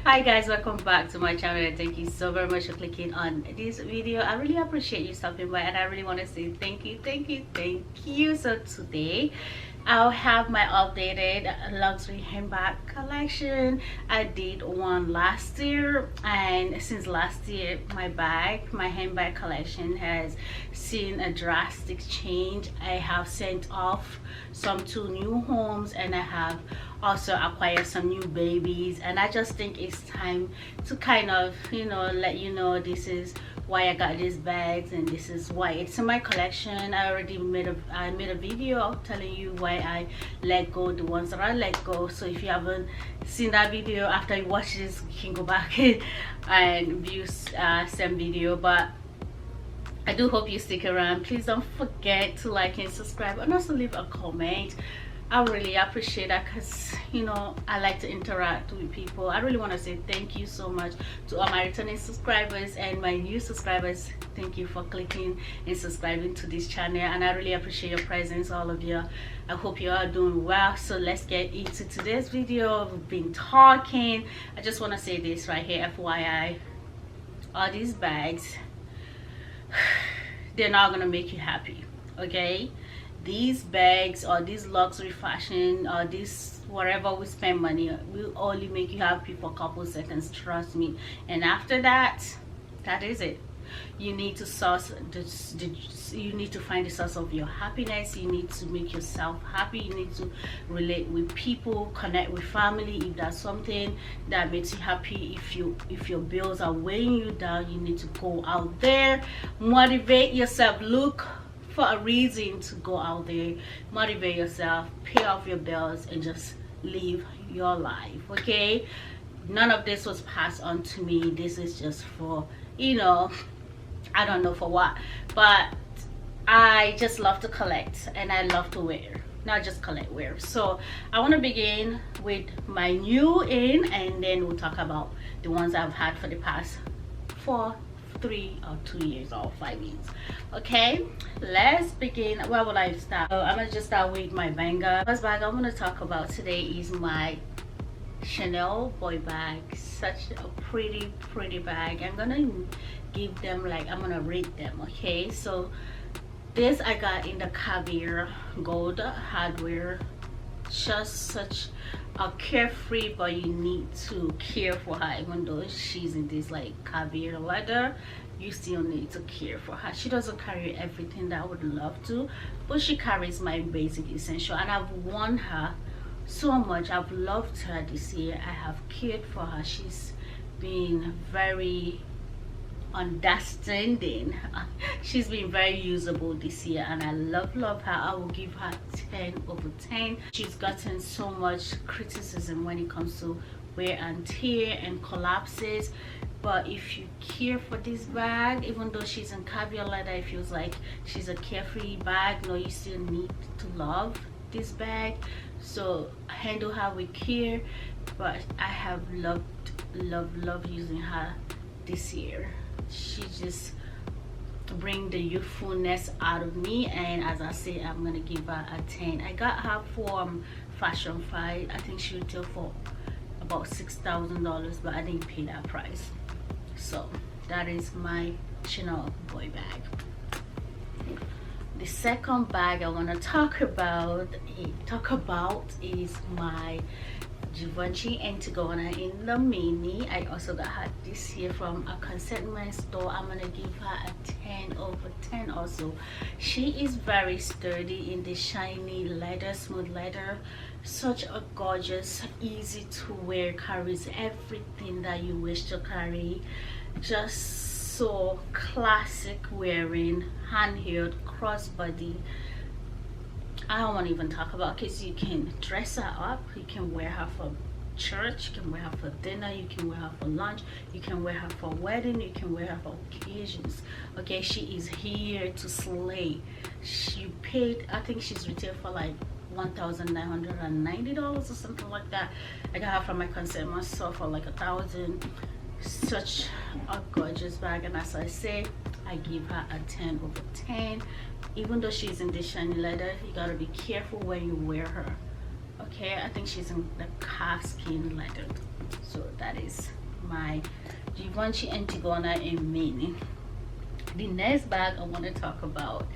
Hi guys, welcome back to my channel and thank you so very much for clicking on this video. I really appreciate you stopping by and I really want to say thank you. So today I'll have my updated luxury handbag collection. I did one last year, and since last year my handbag collection has seen a drastic change. I have sent off some to new homes and I have also acquired some new babies, and I just think it's time to kind of, you know, let you know this is why I got these bags and this is why it's in my collection. I already made a video telling you why I let go the ones that I let go. So if you haven't seen that video, after you watch this you can go back and view same video. But I do hope you stick around. Please don't forget to like and subscribe and also leave a comment. I really appreciate that because, you know, I like to interact with people. I really want to say thank you so much to all my returning subscribers and my new subscribers. Thank you for clicking and subscribing to this channel, and I really appreciate your presence, all of you. I hope you are doing well. So let's get into today's video. We've been talking. I just want to say this right here, FYI, all these bags, they're not gonna make you happy, okay? These bags or this luxury fashion or this whatever we spend money will only make you happy for a couple seconds, trust me. And after that, that is it. You need to you need to find the source of your happiness. You need to make yourself happy. You need to relate with people, connect with family. If that's something that makes you happy, if your bills are weighing you down, you need to go out there, motivate yourself, look for a reason to go out there, motivate yourself, pay off your bills, and just live your life, okay? None of this was passed on to me. This is just for, you know, I don't know for what, but I just love to collect and I love to wear, not just collect, wear. So I want to begin with my new in, and then we'll talk about the ones I've had for the past 3 or 2 years or 5 years. Okay, let's begin. Where will I start? So I'm gonna just start with my Vanguard. First bag I'm gonna talk about today is my Chanel boy bag. Such a pretty bag. I'm gonna give them, like, I'm gonna rate them, okay? So this I got in the caviar gold hardware. Just such a carefree, but you need to care for her. Even though she's in this like caviar leather, you still need to care for her. She doesn't carry everything that I would love to, but she carries my basic essential, and I've worn her so much. I've loved her this year. I have cared for her. She's been very understanding. She's been very usable this year, and I love her. I will give her 10 over 10. She's gotten so much criticism when it comes to wear and tear and collapses, but if you care for this bag, even though she's in caviar leather, it feels like she's a carefree bag. No, you still need to love this bag, so handle her with care. But I have loved using her this year. She just bring the youthfulness out of me, and as I say, I'm gonna give her a 10. I got her from Fashion Fight. I think she retailed for about $6,000, but I didn't pay that price. So that is my Chanel boy bag. The second bag I want to talk about is my Givenchy Antigona in the mini. I also got her this year from a consignment store. I'm gonna give her a 10 over 10 also. She is very sturdy in the shiny leather, smooth leather. Such a gorgeous, easy to wear, carries everything that you wish to carry. Just so classic wearing, hand-held, crossbody. I don't want to even talk about, because you can dress her up. You can wear her for church, you can wear her for dinner, you can wear her for lunch, you can wear her for wedding, you can wear her for occasions, okay? She is here to slay. She paid, I think she's retailed for like $1,990 or something like that. I got her from my consignment store for like $1,000. Such a gorgeous bag, and as I say, I give her a 10 over 10. Even though she's in the shiny leather, you gotta be careful when you wear her, okay? I think she's in the calf skin leather, So that is my Givenchy Antigona in mini. The next bag I want to talk about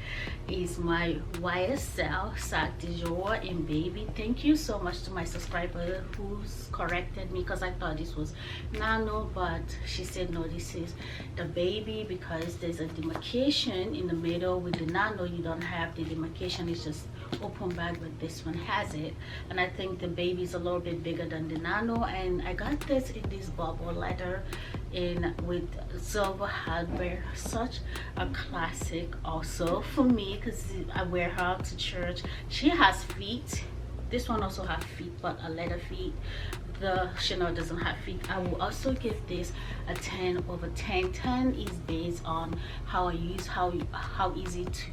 is my YSL sac de jour in baby. Thank you so much to my subscriber who's corrected me, because I thought this was nano, but she said no, this is the baby, because there's a demarcation in the middle. With the nano you don't have the demarcation, it's just open bag, but this one has it. And I think the baby is a little bit bigger than the nano, and I got this in this bubble leather in with silver hardware. Such a classic also for me, because I wear her to church. She has feet. This one also has feet, but a leather feet. The Chanel doesn't have feet. I will also give this a 10 over 10. 10 is based on how I use, how easy to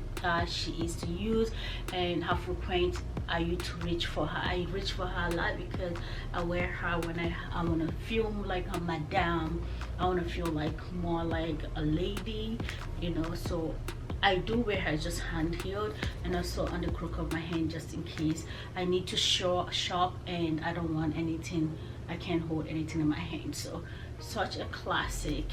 she is to use, and how frequent are you to reach for her. I reach for her a lot because I wear her when I want to feel like a madame. I want to feel like more like a lady, you know. So I do wear her just hand held, and also on the crook of my hand, just in case I need to shop and I don't want anything, I can't hold anything in my hand. So such a classic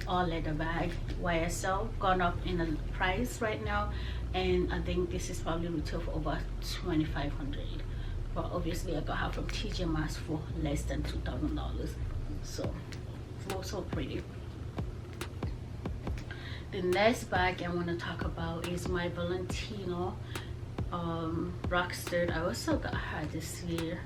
all leather bag. YSL gone up in the price right now, and I think this is probably retail for over 2,500, but obviously I got her from TJ Maxx for less than $2,000. So pretty. The next bag I want to talk about is my Valentino rockstud. I also got her this year,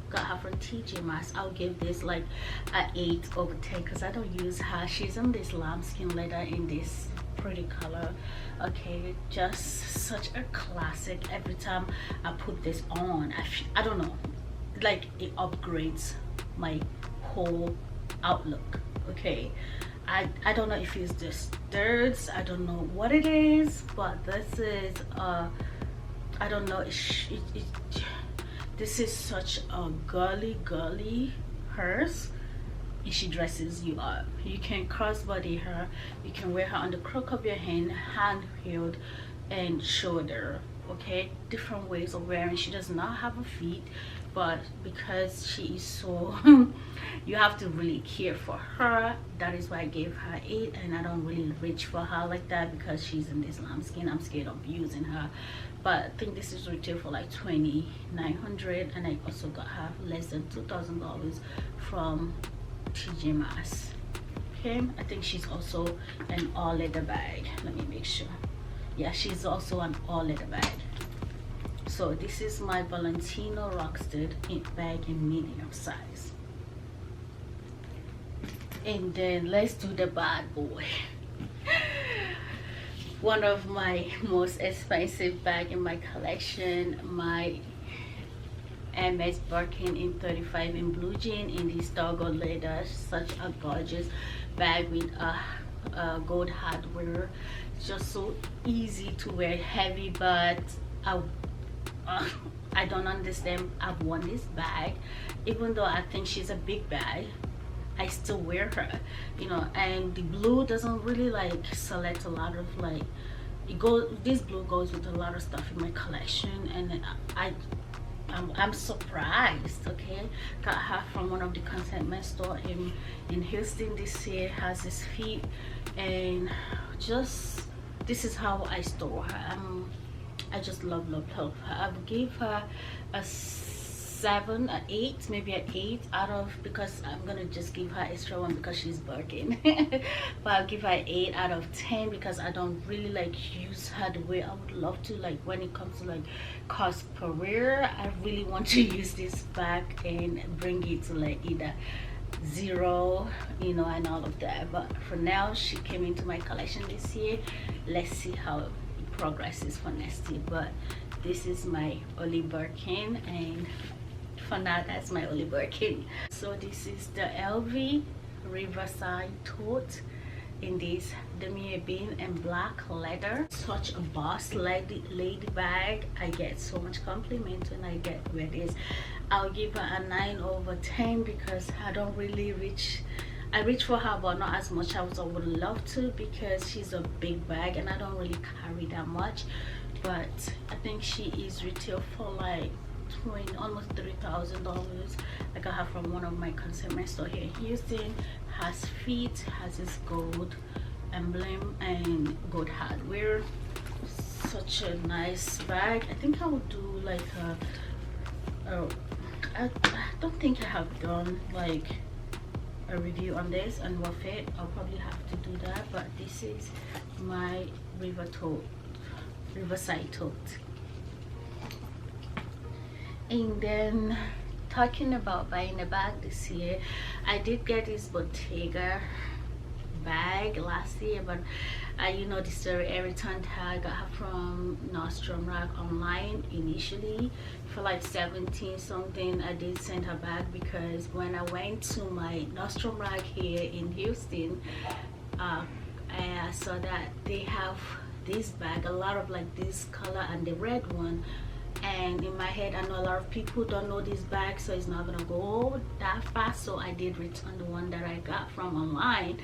got her from TJ Maxx. I'll give this like a 8 over 10 because I don't use her. She's on this lambskin leather in this pretty color. Okay, just such a classic. Every time I put this on, I don't know, like it upgrades my whole outlook. Okay, I don't know if it's the studs, I don't know what it is, but this is I don't know, this is such a girly purse, and she dresses you up. You can crossbody her, you can wear her on the crook of your hand held, and shoulder. Okay, different ways of wearing. She does not have a feet, but because she is so you have to really care for her. That is why I gave her 8, and I don't really reach for her like that because she's in this lambskin. I'm scared of using her, but I think this is retail for like 2,900, and I also got her less than $2,000 from TJ Maxx. Okay, I think she's also an all leather bag. Let me make sure. Yeah, she's also an all leather bag. So this is my Valentino rockstud bag in medium size. And then let's do the bad boy. One of my most expensive bag in my collection, my Hermes Birkin in 35 in blue jean in this doggo leather. Such a gorgeous bag with a gold hardware. Just so easy to wear, heavy, but I don't understand. I've worn this bag, even though I think she's a big bag, I still wear her, you know. And the blue doesn't really like select a lot of like, it goes, this blue goes with a lot of stuff in my collection, and I'm surprised. Okay, got her from one of the consignment store in Houston this year. Has this feet, and just this is how I store her. I just love her. I would give her a 7, an 8, maybe an 8 out of, because I'm gonna just give her extra one because she's Birkin. But I'll give her an 8 out of 10 because I don't really like use her the way I would love to. Like when it comes to like cost per wear, I really want to use this bag and bring it to like either 0, you know, and all of that. But for now, she came into my collection this year. Let's see how it progresses for next year. But this is my Oli Birkin, and for now that's my Oli Birkin. So this is the LV Riverside tote in this damien and black leather. Such a boss lady bag. I get so much compliment when I get wear this. I'll give her a 9 over 10 because I don't really reach. I reach for her, but not as much as I would love to because she's a big bag and I don't really carry that much. But I think she is retail for like almost $3,000. I got her from one of my consignment store here in Houston. Has feet, has this gold emblem and gold hardware. Such a nice bag. I think I would do like I don't think I have done like a review on this and worth it. I'll probably have to do that, but this is my Riverside tote. And then talking about buying a bag this year, I did get this Bottega bag last year, but you know the story, every time I got her from Nordstrom Rack online initially for like 17 something. I did send her back because when I went to my Nordstrom Rack here in Houston, I saw that they have this bag, a lot of like this color and the red one, and in my head I know a lot of people don't know this bag, so it's not gonna go that fast, so I did return the one that I got from online,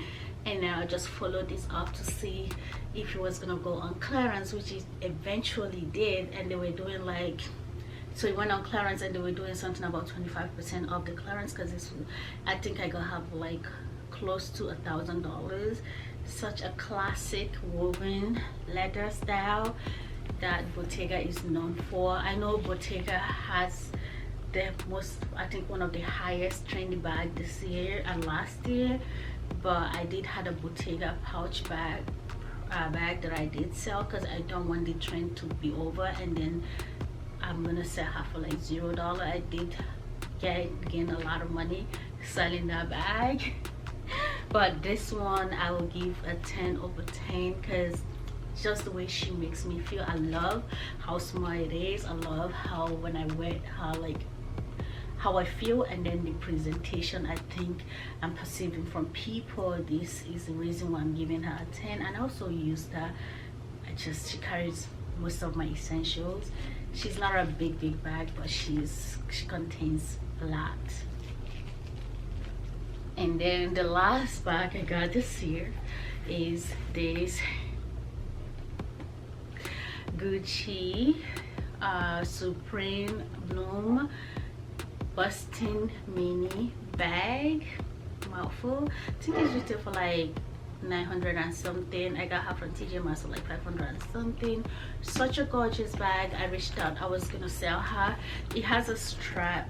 and then I just followed this up to see if it was gonna go on clearance, which it eventually did. And they were doing like, so it went on clearance and they were doing something about 25% off the clearance, because this, I think I got have like close to $1,000. Such a classic woven leather style that Bottega is known for. I know Bottega has the most, I think one of the highest trendy bag this year and last year, but I did have a Bottega pouch bag that I did sell because I don't want the trend to be over and then I'm gonna sell her for like $0. I did gain a lot of money selling that bag. But this one I will give a 10 over 10 because just the way she makes me feel. I love how small it is. I love how when I wear her, like how I feel, and then the presentation I think I'm perceiving from people. This is the reason why I'm giving her a 10. And I also use that. She carries most of my essentials. She's not a big bag, but she contains a lot. And then the last bag I got this year is this Gucci Supreme Bloom busting mini bag. Mouthful. I think it's retail for like 900 and something. I got her from TJ Maxx for like 500 and something. Such a gorgeous bag. I reached out, I was gonna sell her. It has a strap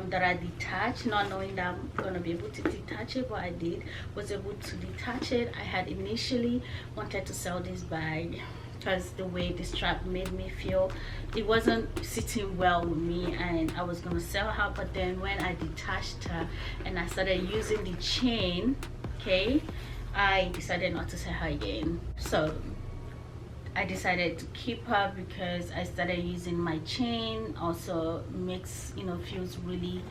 that I detached, not knowing that I'm gonna be able to detach it, but I was able to detach it. I had initially wanted to sell this bag because the way the strap made me feel, it wasn't sitting well with me, and I was gonna sell her. But then when I detached her and I started using the chain, okay, I decided not to sell her again. So I decided to keep her because I started using my chain. Also makes, you know, feels really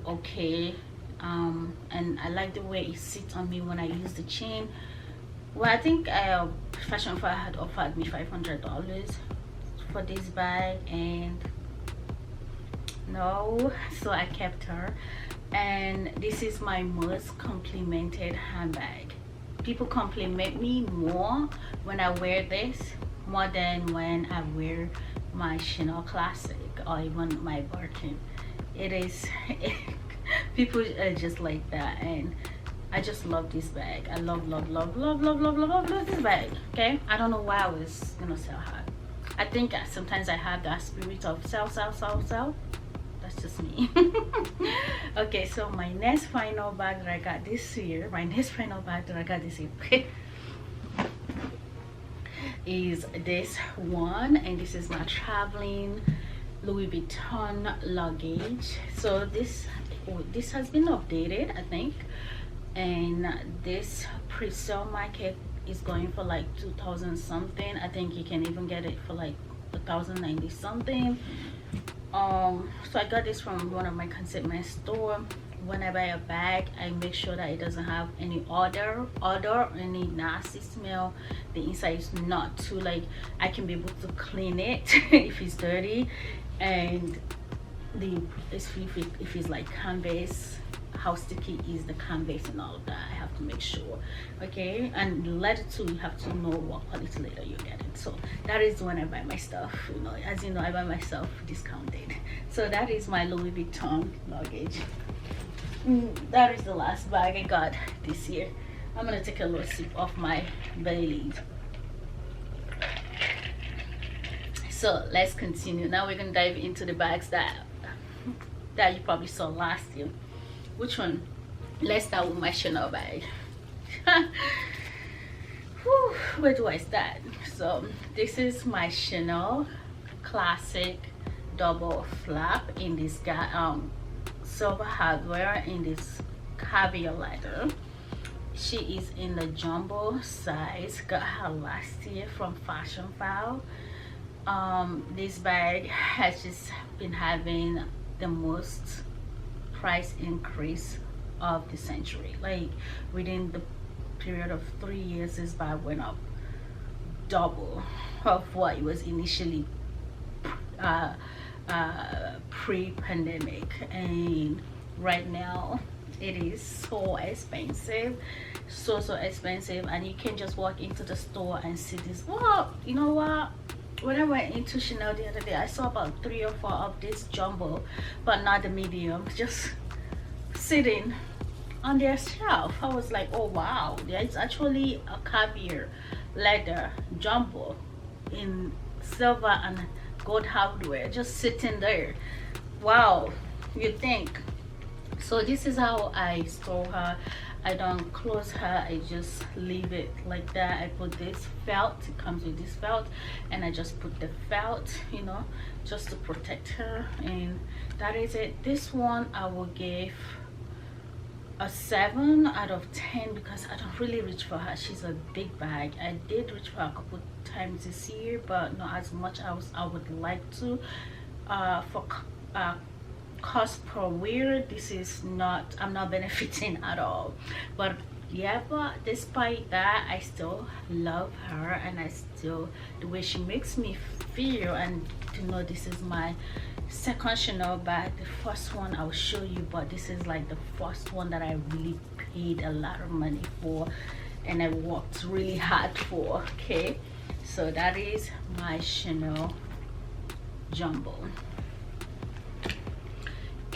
okay, and I like the way it sits on me when I use the chain. Well, I think Fashion Fire had offered me $500 for this bag, and no, so I kept her. And this is my most complimented handbag. People compliment me more when I wear this, more than when I wear my Chanel Classic or even my Birkin. It is people are just like that, and I just love this bag. I love this bag. Okay, I don't know why I was gonna sell her. I think sometimes I have that spirit of sell. That's just me. Okay, so my next final bag that I got this year, is this one, and this is my traveling Louis Vuitton luggage. So this has been updated, I think, and this pre-sale market is going for like 2,000 something. I think you can even get it for like 1,090 something. So I got this from one of my consignment store. When I buy a bag, I make sure that it doesn't have any odor, any nasty smell. The inside is not too, like, I can be able to clean it if it's dirty, and if it's like canvas, how sticky is the canvas and all of that. I have to make sure. Okay, and leather too, you have to know what quality leather you're getting. discount. So that is when I buy my stuff, you know. As you know, I buy my stuff discounted. So that is my Louis Vuitton luggage. That is the last bag I got this year. I'm gonna take a little sip of my Bailey. So let's continue. Now we're gonna dive into the bags that you probably saw last year. Which one? Let's start with my Chanel bag. Whew, where do I start? So this is my Chanel classic double flap in this silver hardware in this caviar leather. She is in the jumbo size. Got her last year from Fashion File. This bag has just been having the most price increase of the century. Like within the period of 3 years, this bag went up double of what it was initially pre-pandemic, and right now it is so expensive, so expensive. And you can just walk into the store and see this. Well, you know what, when I went into Chanel the other day, I saw about 3 or 4 of this jumbo, but not the medium, just sitting on their shelf. I was like, oh wow, there's actually a caviar leather jumbo in silver and gold hardware just sitting there. Wow, you think. So this is how I store her. I don't close her, I just leave it like that. I put this felt, it comes with this felt, and I just put the felt, you know, just to protect her. And that is it. This one I will give a 7 out of 10 because I don't really reach for her. She's a big bag. I did reach for her a couple times this year, but not as much as I would like to. For cost per wear, this is not, I'm not benefiting at all. But yeah, but despite that, I still love her, and I still, the way she makes me feel, and to know this is my second Chanel bag. The first one I'll show you, but this is like the first one that I really paid a lot of money for and I worked really hard for. Okay, so that is my Chanel jumbo.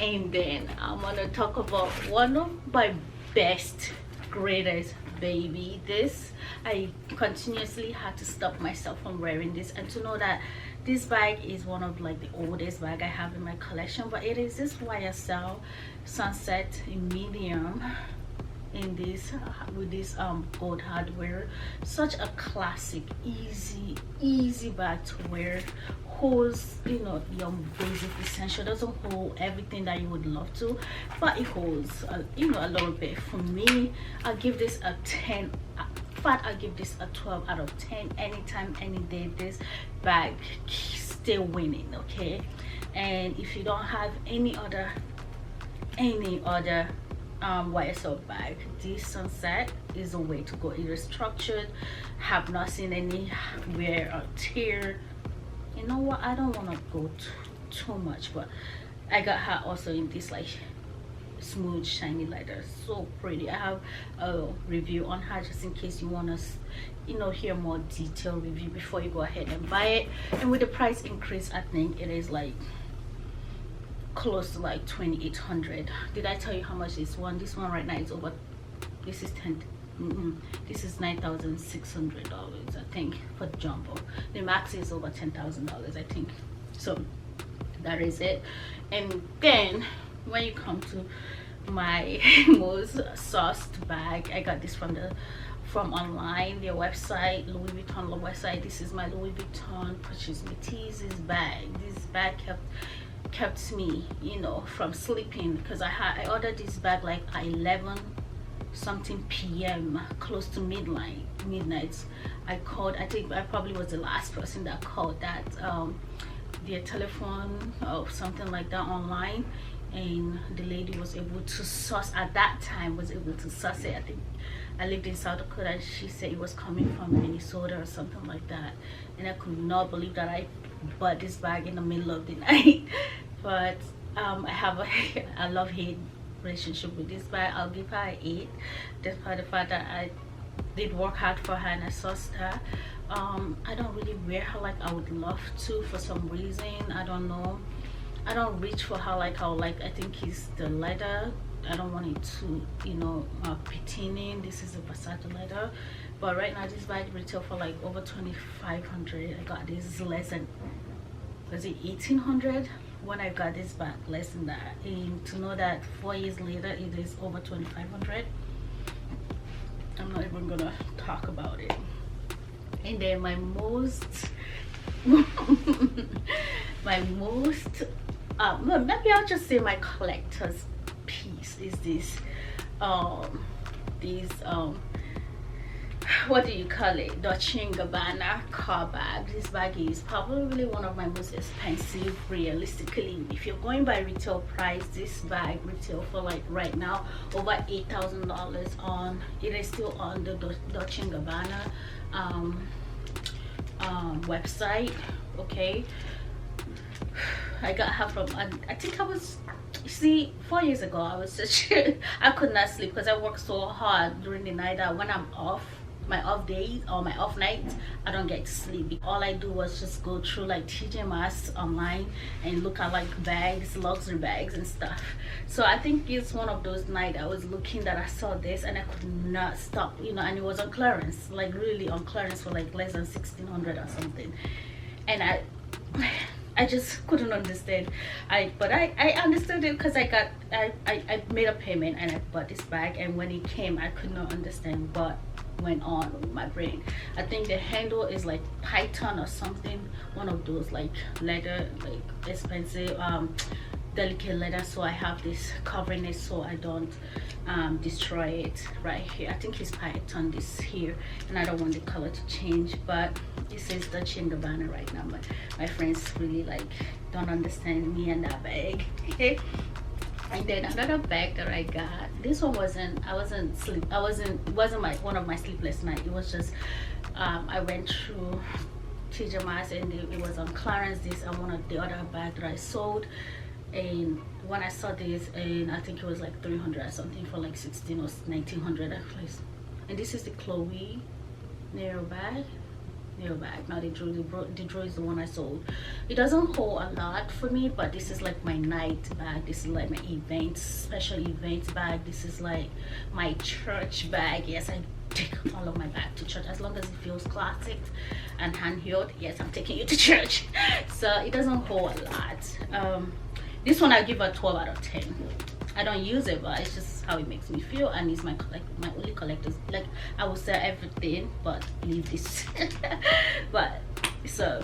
And then I'm gonna talk about one of my best, greatest baby. This, I continuously had to stop myself from wearing this, and to know that this bag is one of like the oldest bag I have in my collection. But it is this YSL Sunset in medium, in this with this gold hardware. Such a classic, easy bag to wear. Holds, you know, your basic essential. Doesn't hold everything that you would love to, but it holds you know, a little bit. For me, I'll give this a 10, but I'll give this a 12 out of 10. Anytime, any day, this bag still winning. Okay, and if you don't have any other YSL bag, this Sunset is the way to go. It is structured, have not seen any wear or tear. You know what, I don't want to go too much, but I got her also in this like smooth shiny leather. So pretty. I have a review on her just in case you want to, you know, hear more detailed review before you go ahead and buy it. And with the price increase, I think it is like close to like 2,800. Did I tell you how much this one right now is over? This is 10. This is $9,600, I think, for the jumbo. The max is over $10,000, I think. So that is it. And then when you come to my most sauced bag, I got this from online, their website, Louis Vuitton website. This is my Louis Vuitton purchase Metis bag. This bag kept me, you know, from sleeping, because I ordered this bag like at 11 something p.m. close to midnight. I called, I think I probably was the last person that called that their telephone or something like that online, and the lady was able to source, at that time was able to source it. I think I lived in South Dakota, and she said it was coming from Minnesota or something like that, and I could not believe that I bought this bag in the middle of the night. But I have a love-hate relationship with this bag. I'll give her an 8, despite the fact that I did work hard for her and I sourced her. I don't really wear her like I would love to for some reason. I don't know. I don't reach for her like I would like. I think it's the leather. I don't want it to, you know, patina. This is a Versace leather, but right now this bag retail for like over 2,500. I got this less than, was it 1,800 when I got this bag, less than that. And to know that 4 years later it is over 2,500, I'm not even gonna talk about it. And then my most my most maybe I'll just say my collector's piece is this these what do you call it, Dolce & Gabbana car bag. This bag is probably one of my most expensive realistically. If you're going by retail price, this bag retail for like right now over $8,000 on, it is still on the Dolce & Gabbana website. Okay, I got her from, I think I was, see, 4 years ago I was such I could not sleep because I work so hard during the night that when I'm off, my off days or my off nights, I don't get to sleep. All I do was just go through like TJ Maxx online and look at like bags, luxury bags and stuff. So I think it's one of those nights I was looking that I saw this and I could not stop, you know, and it was on clearance, like really on clearance for like less than 1,600 or something. And I just couldn't understand. But I understood it because I made a payment and I bought this bag, and when it came I could not understand what went on with my brain. I think the handle is like python or something, one of those like leather, like expensive delicate leather, so I have this covering it so I don't destroy it right here. I think it's python this here, and I don't want the color to change, but it says Dolce & Gabbana right now. My friends really like don't understand me and that bag. Okay. And then another bag that I got, this one wasn't my one of my sleepless nights. It was just I went through TJ Maxx and it was on clearance, this and one of the other bag that I sold. And when I saw this, and I think it was like 300 or something for like 16 or 1900 at least. And this is the Chloe narrow bag. Not the drawer. The drawer is the one I sold. It doesn't hold a lot for me, but this is like my night bag. This is like my events, special events bag. This is like my church bag. Yes, I take all of my bag to church as long as it feels classic and handheld. Yes, I'm taking you to church. So it doesn't hold a lot. This one I give a 12 out of 10. I don't use it, but it's just how it makes me feel, and it's my only collector's. Like I will sell everything but leave this. But so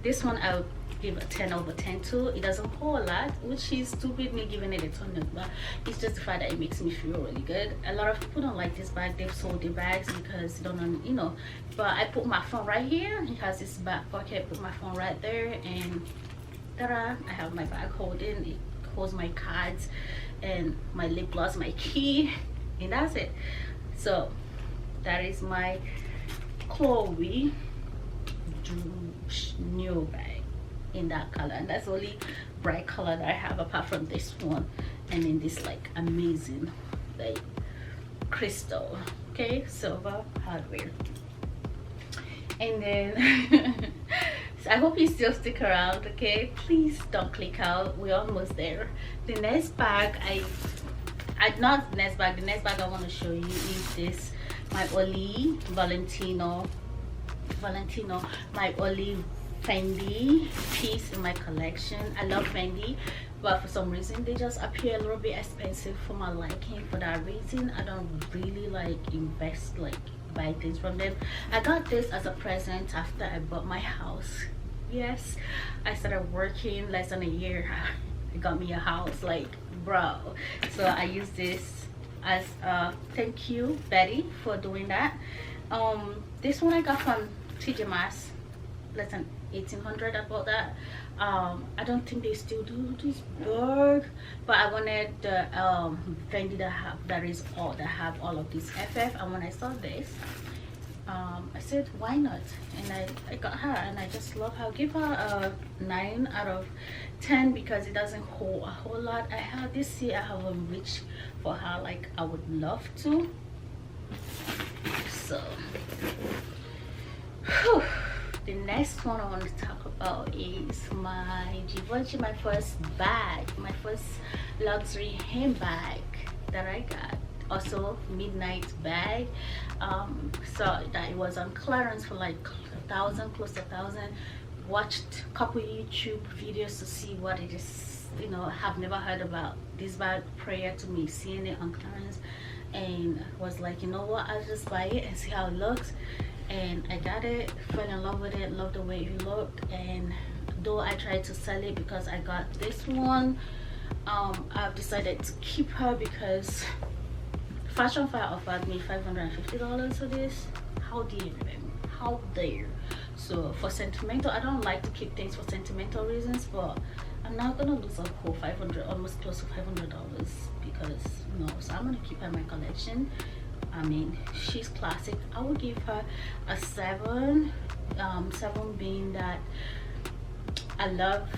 this one I'll give a 10 over 10 to. It doesn't hold a lot, which is stupid me giving it a ton, but it's just the fact that it makes me feel really good. A lot of people don't like this bag. They've sold their bags because they don't know, you know, but I put my phone right here. It has this back pocket, put my phone right there, and ta-da, I have my bag holding it. Holds my cards and my lip gloss, my key, and that's it. So that is my Chloe new bag in that color, and that's the only bright color that I have apart from this one, and in this like amazing like crystal, okay, silver hardware. And then I hope you still stick around, okay? Please don't click out. We're almost there. The next bag the next bag I want to show you is this, my only Valentino, my only Fendi piece in my collection. I love Fendi, but for some reason they just appear a little bit expensive for my liking. For that reason, I don't really like invest, like buy things from them. I got this as a present after I bought my house. Yes, I started working less than a year. It got me a house, like bro. So I use this as a thank you, Betty, for doing that. This one I got from TJ Maxx, less than 1,800. I bought that. I don't think they still do this bag, but I wanted the Fendi that have all of these FF, and when I saw this, I said why not, and I got her, and I just love her. I'll give her a 9 out of 10 because it doesn't hold a whole lot. I have this year, I haven't reached for her like I would love to. So Whew. The next one I want to talk about is my Givenchy, my first bag, my first luxury handbag that I got. Also midnight bag. So that it was on clearance for like 1,000, close to 1,000. Watched a couple YouTube videos to see what it is. You know, have never heard about this bag prior to me seeing it on clearance, and was like, you know what, I'll just buy it and see how it looks. And I got it, fell in love with it, loved the way it looked. And though I tried to sell it because I got this one, I've decided to keep her because Fashion Fire offered me $550 for this. How dare them, how dare. So for sentimental, I don't like to keep things for sentimental reasons, but I'm not gonna lose a whole 500, almost close to $500, because no. So I'm gonna keep her in my collection. I mean, she's classic. I would give her a 7. 7 being that I love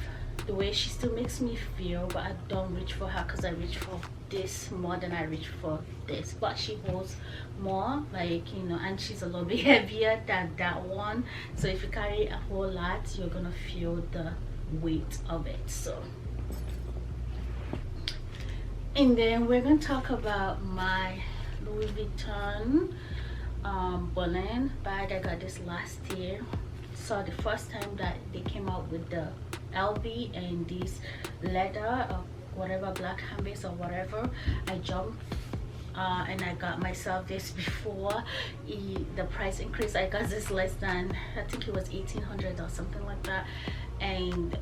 the way she still makes me feel, but I don't reach for her because I reach for this more than I reach for this. But she holds more, like, you know, and she's a little bit heavier than that one. So if you carry a whole lot, you're gonna feel the weight of it. So, and then we're gonna talk about my Louis Vuitton Boulogne bag. I got this last year. So the first time that they came out with the LV and this leather or whatever, black handbags or whatever, I jumped and I got myself this before the price increase. I got this less than, I think it was 1,800 or something like that, and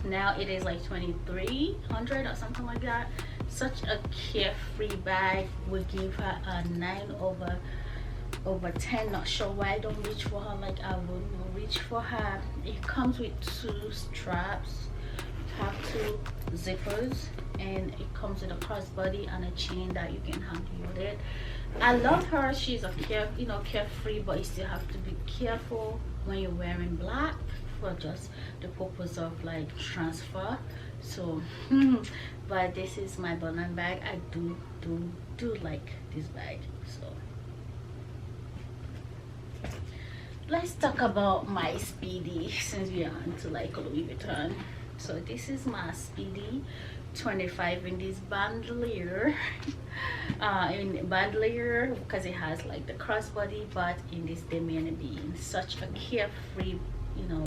now it is like 2,300 or something like that. Such a carefree bag. Would give her a 9 over 10. Not sure why I don't reach for her like I would reach for her. It comes with 2 straps, have 2 zippers, and it comes with a crossbody and a chain that you can hang with it. I love her. She's a carefree, but you still have to be careful when you're wearing black for just the purpose of like transfer. So but this is my Boulogne bag. I do like this bag. So let's talk about my Speedy, since we are into like Louis Vuitton. So this is my Speedy 25 in this bandolier. In bandolier because it has like the crossbody, but in this damien being such a carefree, you know,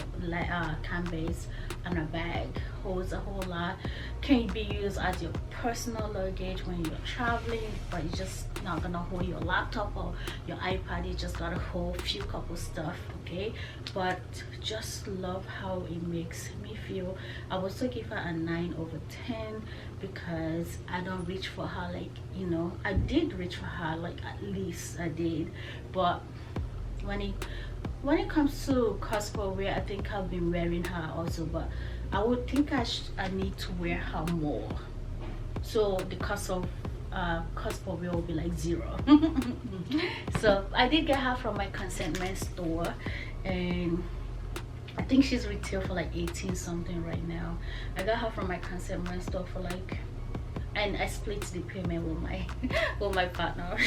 canvas and a bag. Holds a whole lot. Can be used as your personal luggage when you're traveling, but you're just not gonna hold your laptop or your iPad. You just gotta hold few couple stuff, okay? But just love how it makes me feel. I would still give her a 9 over 10 because I don't reach for her like, you know, I did reach for her, like at least I did, but when it comes to cosplay wear, I think I've been wearing her also, but I would think I need to wear her more. So the cost of cosplay wear will be like 0. So I did get her from my consignment store, and I think she's retail for like 18 something right now. I got her from my consignment store for like, and I split the payment with my with my partner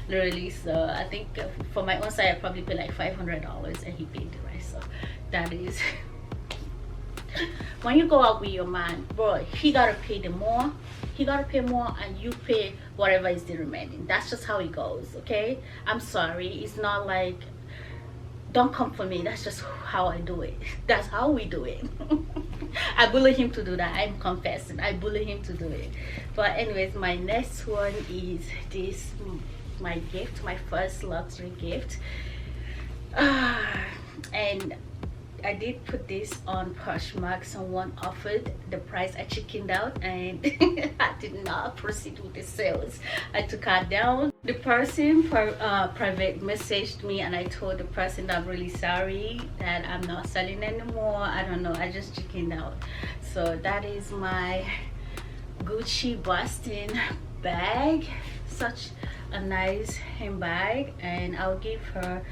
literally. So I think for my own side I probably paid like $500 and he paid the rest. So that is when you go out with your man, bro, he gotta pay more, and you pay whatever is the remaining. That's just how it goes, okay? I'm sorry, it's not like, don't come for me, that's just how I do it. That's how we do it. I bully him to do that. I'm confessing, I bully him to do it. But anyways, my next one is this, my gift, my first luxury gift. And I did put this on Pochette. Someone offered the price. I chickened out and I did not proceed with the sales. I took her down. The person private messaged me, and I told the person that I'm really sorry that I'm not selling anymore. I don't know, I just chickened out. So that is my Gucci Boston bag. Such a nice handbag, and I'll give her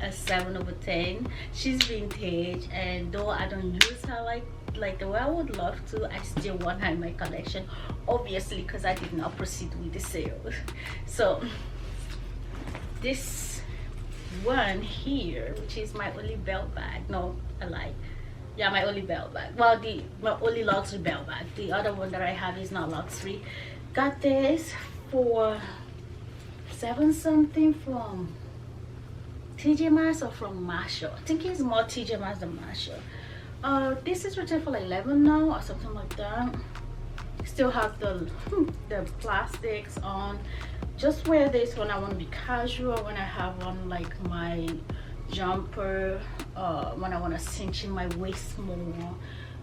a 7 over 10. She's vintage, and though I don't use her like the way I would love to, I still want her in my collection, obviously, because I did not proceed with the sale. So this one here, which is my only belt bag. No, I lied. Yeah, my only belt bag. Well, my only luxury belt bag. The other one that I have is not luxury. Got this for 7 something from TJ Maxx or from Marshall. I think it's more TJ Maxx than Marshall. This is retail for like 11 now or something like that. Still have the plastics on. Just wear this when I want to be casual, when I have on like my jumper, when I want to cinch in my waist more,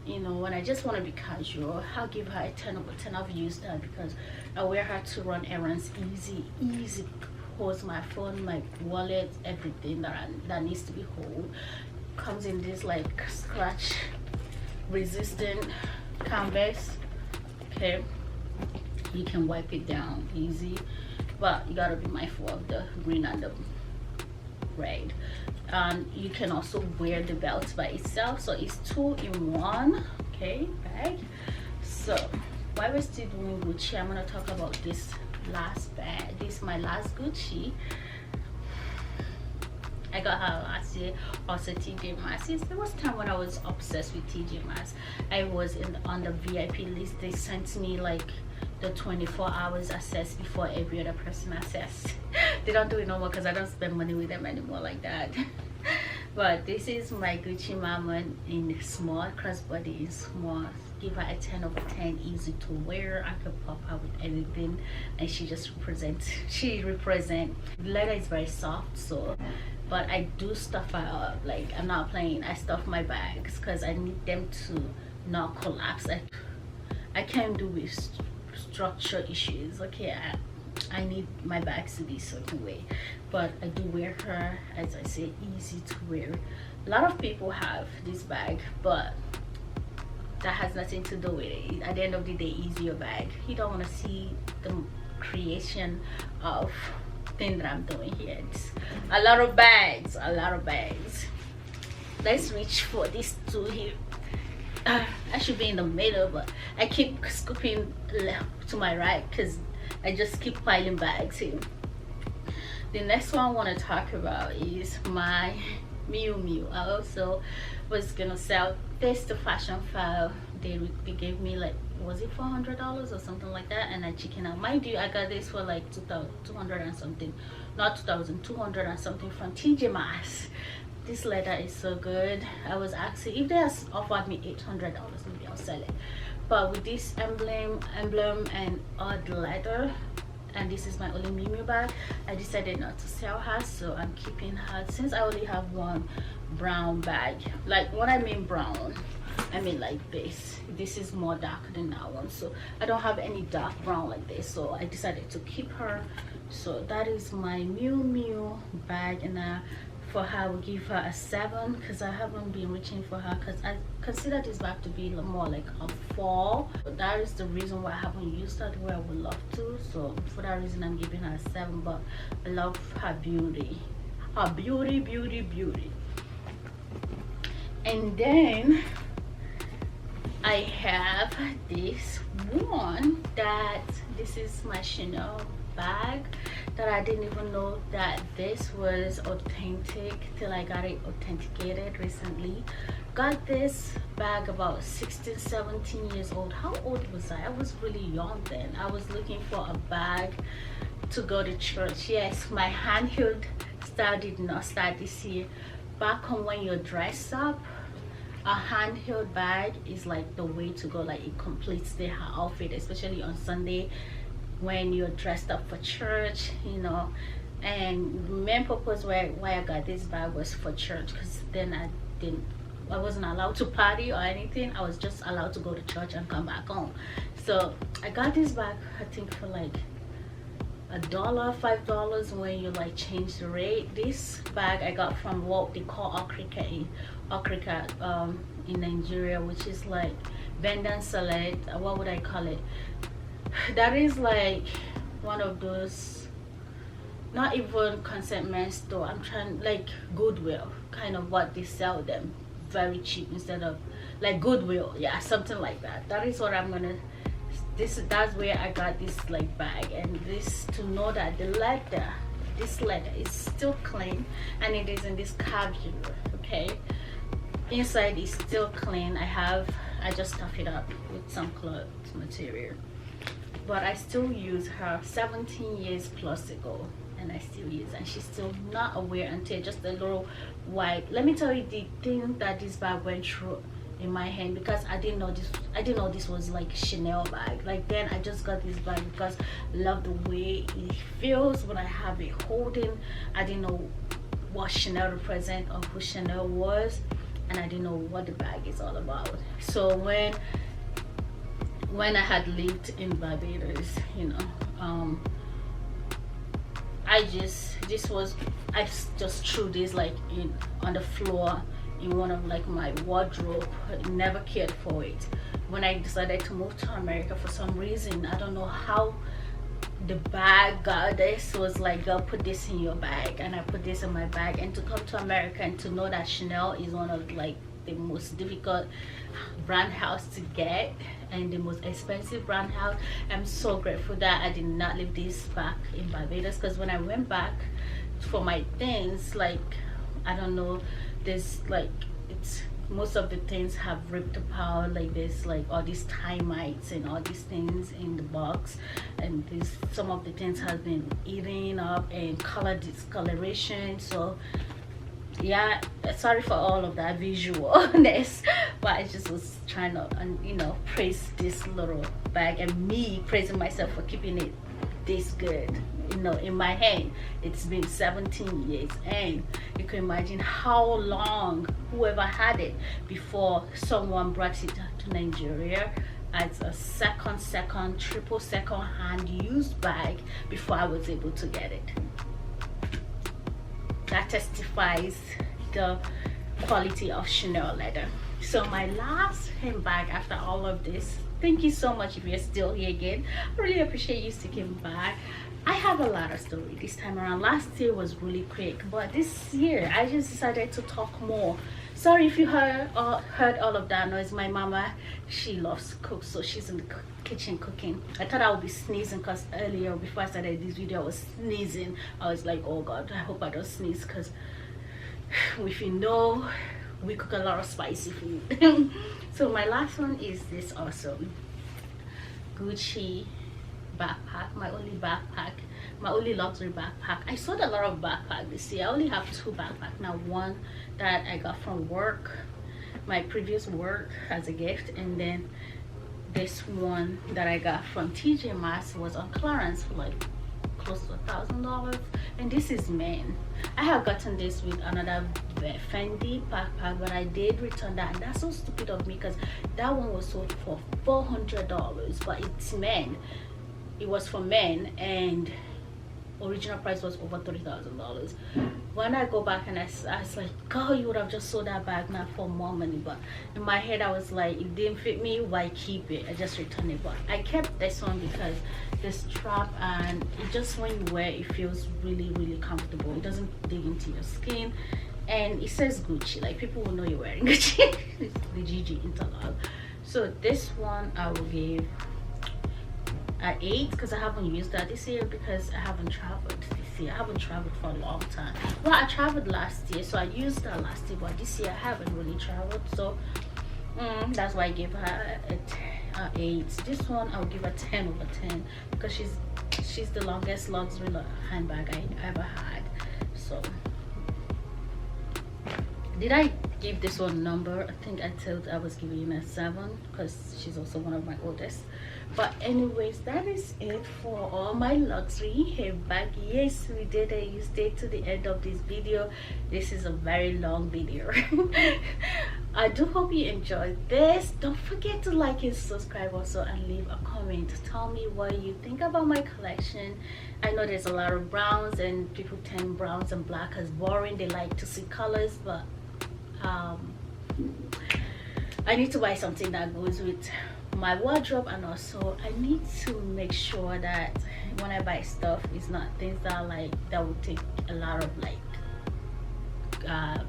you know, when I just want to be casual. I'll give her a 10 over 10. I've used that because I wear her to run errands easy holds my phone, my wallet, everything that needs to be hold. Comes in this like scratch resistant canvas. Okay, you can wipe it down easy, but you gotta be mindful of the green and the red. And you can also wear the belt by itself, so it's 2 in 1. Okay, bag. So while we're still doing Gucci, I'm gonna talk about this last bag. This is my last Gucci. I got her last year, also TJ Maxx. There was a time when I was obsessed with TJ Maxx. I was on the VIP list. They sent me like the 24 hours access before every other person access. They don't do it no more because I don't spend money with them anymore like that. But this is my Gucci mama in small, crossbody in small. Give her a 10 over 10, easy to wear. I could pop her with anything, and she just represents. The leather is very soft, so. But I do stuff her up. Like, I'm not playing. I stuff my bags because I need them to not collapse. I can't do with structure issues. Okay, I need my bags to be a certain way, but I do wear her, as I say, easy to wear. A lot of people have this bag, but that has nothing to do with it. At the end of the day, easier bag. You don't want to see the creation of thing that I'm doing here. It's a lot of bags. Let's reach for these 2 here. I should be in the middle, but I keep scooping left to my right because I just keep piling bags here. The next one I want to talk about is my Miu Miu. I also was gonna sell this to Fashion File. They gave me like, was it $400 or something like that, and I chicken out. Mind you, I got this for like 200 and something, not 200 and something from TJ Maxx. This leather is so good. I was asking if they had offered me $800, maybe I'll sell it. But with this emblem and all the leather, and this is my only Miu Miu bag, I decided not to sell her, so I'm keeping her since I only have one brown bag. Like, what I mean brown, I mean like this is more dark than that one, so I don't have any dark brown like this, so I decided to keep her. So that is my Miu Miu bag, and for her I will give her a 7 because I haven't been reaching for her because I consider this bag to be more like a fall. But that is the reason why I haven't used her the way I would love to, so for that reason I'm giving her a 7. But I love her beauty, beauty. And then I have this one this is my Chanel bag that I didn't even know that this was authentic till I got it authenticated recently. Got this bag about 16-17 years old. How old was I was really young then. I was looking for a bag to go to church. Yes, my handheld style did not start this year. Back home, when you're dressed up, a handheld bag is like the way to go. Like, it completes the outfit, especially on Sunday when you're dressed up for church, you know. And the main purpose why I got this bag was for church, because then I wasn't allowed to party or anything. I was just allowed to go to church and come back home. So I got this bag, I think for like $1, $5 when you like change the rate. This bag I got from what they call Okrika in Nigeria, which is like Bendan Select. What would I call it? That is like one of those, not even consignment store, I'm trying, like Goodwill, kind of what they sell them very cheap instead of like Goodwill, yeah, something like that. That is what I'm gonna, that's where I got this like bag. And this, to know that the leather, this leather is still clean, and it is in this caviar. Okay, inside is still clean. I just stuff it up with some cloth material, but I still use her 17 years plus ago, and I still use, and she's still not aware until just a little white. Let me tell you the thing that this bag went through in my hand, because I didn't know this was like Chanel bag. Like, then I just got this bag because I love the way it feels when I have it holding. I didn't know what Chanel represent or who Chanel was, and I didn't know what the bag is all about. So when I had lived in Barbados, you know, I just threw this like on the floor in one of like my wardrobe. I never cared for it. When I decided to move to America, for some reason, I don't know how the bag got this, was like, girl, put this in your bag, and I put this in my bag. And to come to America and to know that Chanel is one of like the most difficult brand house to get and the most expensive brand house, I'm so grateful that I did not leave this back in Barbados, because when I went back for my things, like, I don't know, there's like, it's most of the things have ripped apart. Like, there's like all these termites and all these things in the box, and this, some of the things have been eating up and color discoloration. So yeah, sorry for all of that visualness, but I just was trying to, you know, praise this little bag, and me praising myself for keeping it this good, you know, in my hand. It's been 17 years, and you can imagine how long whoever had it before someone brought it to Nigeria as a triple second hand used bag before I was able to get it. That testifies the quality of Chanel leather. So my last handbag after all of this, thank you so much if you're still here again. I really appreciate you sticking by. I have a lot of story this time around. Last year was really quick, but this year I just decided to talk more. Sorry if you heard all of that noise. My mama, she loves to cook, so she's in the kitchen cooking. I thought I would be sneezing because earlier, before I started this video, I was sneezing. I was like, oh god, I hope I don't sneeze, because if you know, we cook a lot of spicy food. So my last one is this awesome Gucci backpack, my only luxury backpack. I sold a lot of backpacks this year. I only have 2 backpacks now. One that I got from work, my previous work, as a gift, and then this one that I got from TJ Maxx was on clearance for like close to $1,000, and this is men. I have gotten this with another Fendi backpack, but I did return that, and that's so stupid of me, because that one was sold for $400, but it's men. It was for men, and original price was over $30,000. When I go back and I was like, girl, you would have just sold that bag now for more money. But in my head I was like, it didn't fit me, why keep it? I just returned it. But I kept this one because the strap, and it just, when you wear it, feels really, really comfortable. It doesn't dig into your skin, and it says Gucci, like people will know you're wearing Gucci. It's the GG interlock. So this one I will give at 8, because I haven't used that this year, because I haven't traveled this year. I haven't traveled for a long time. Well, I traveled last year, so I used that last year, but this year I haven't really traveled, so that's why I gave her a 8. This one I'll give a 10 over 10, because she's the longest luxury handbag I ever had. So did I give this one a number? I think I said I was giving a 7, because she's also one of my oldest. But anyways, that is it for all my luxury handbag. Yes, we did it. You stayed to the end of this video. This is a very long video. I do hope you enjoyed this. Don't forget to like and subscribe also, and leave a comment. Tell me what you think about my collection. I know there's a lot of browns, and people tend browns and black as boring. They like to see colors, but I need to buy something that goes with my wardrobe, and also I need to make sure that when I buy stuff, it's not things that are like, that will take a lot of like that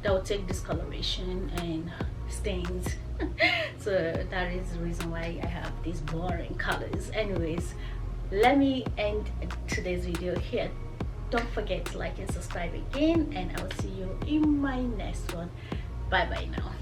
will take discoloration and stains. So that is the reason why I have these boring colors. Anyways, let me end today's video here. Don't forget to like and subscribe again, and I will see you in my next one. Bye bye now.